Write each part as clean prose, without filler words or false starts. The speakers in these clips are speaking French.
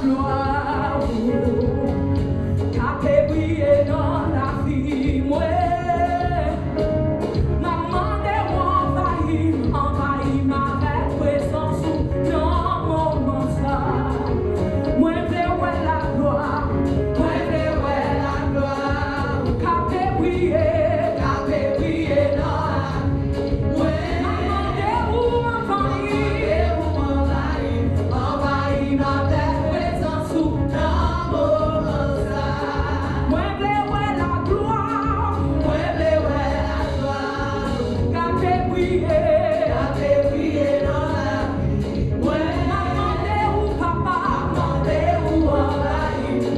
gloire, qu'a fait briller dans la vie, moi. Maman de envahit ma présence dans mon moment ça. Moi, je veux la gloire, moi, je veux la gloire, qu'a fait briller dans la vie, moi. Maman de envahit ma présence dans mon moment ça. Moi, je veux la gloire, moi, je veux la gloire, qu'a fait briller dans la vie, moi. Maman de papa, maman de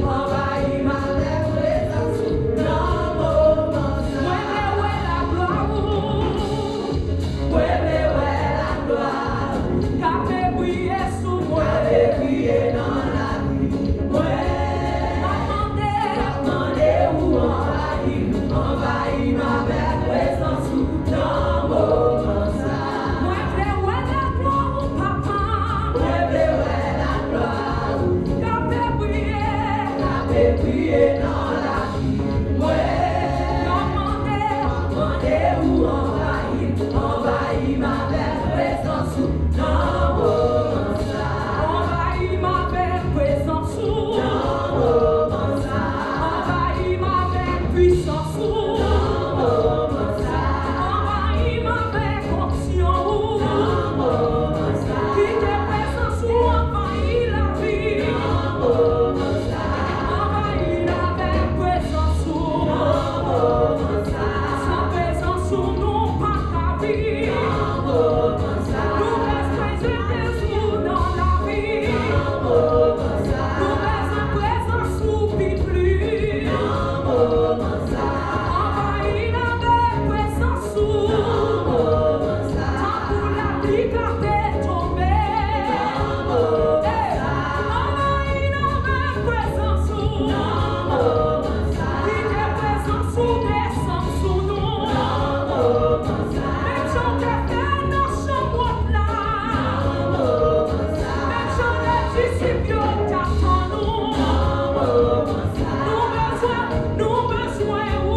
envahit ma présence dans mon moment ça. Moi, je veux la gloire, moi, je veux la gloire, qu'a fait briller sous moi, dans la vie, moi. Maman de envahit ma présence dans mon moment ça. Moi, je veux la gloire, papa, moi, je veux la gloire, qu'a fait briller dans la vie, moi. Maman de envahit ma présence dans mon moment ça. Envahit ma présence dans mon moment ça. Envahit ma puissance dans mon moment ça. Envahit ma conscience dans mon moment ça. Qui te présence envahit la vie dans mon moment ça. Envahit la présence dans mon moment ça. Sans présence nous pas ta vie dans mon moment ça. Nous laisse présence dans la vie dans mon moment ça. Nous laisse présence ou plus dans mon moment ça. Envahit la présence dans mon moment ça. Tant pour la vie qu'a fait tomber dans mon moment ça. Envahit la présence dans mon moment ça. Qui te présence ou descend sous nous dans mon moment ça. Même j'en te fait dans chambre là dans mon moment ça. Même j'en ai disciples t'attend nous dans mon moment ça. Nous besoin où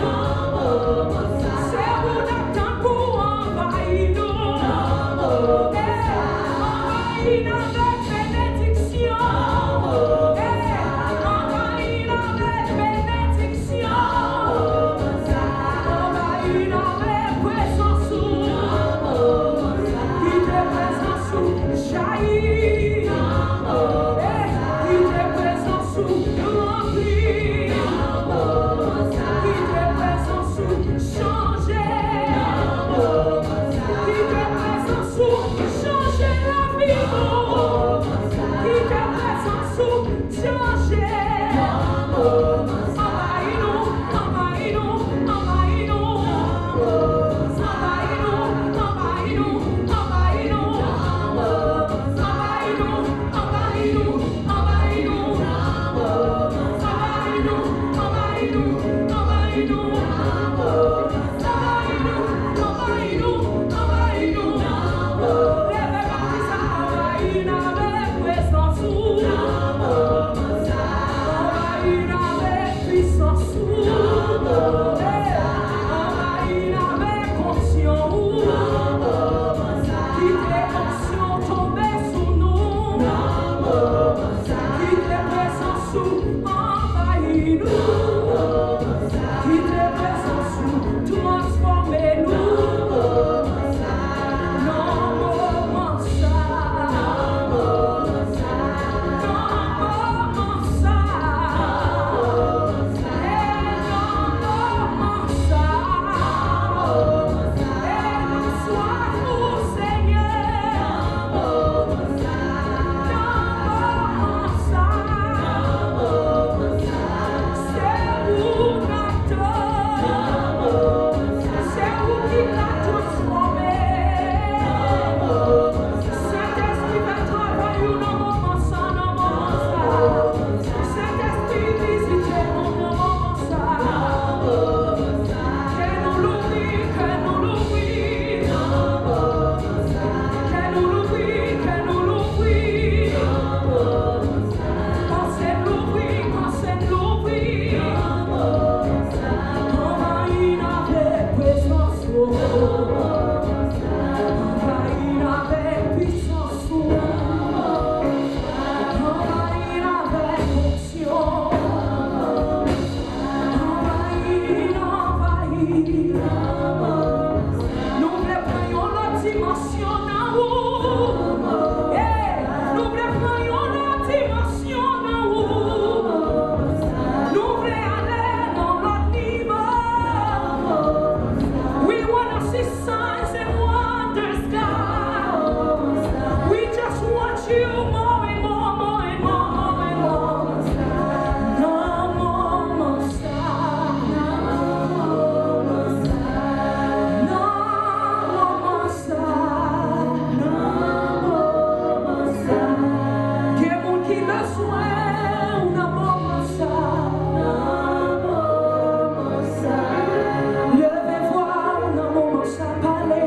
dans mon moment ça. C'est où d'attendre pour envahir nous dans mon moment ça. Envahir avec bénédiction dans mon moment ça. Envahir avec bénédiction dans mon moment ça. Envahir avec présence dans mon moment ça. Qui te présence jaillit dans mon moment ça. Qui te présence remplit dans mon moment ça. Qui te présence changer dans mon moment ça. Qui te présence changer la vie dans mon moment ça. Qui te présence changer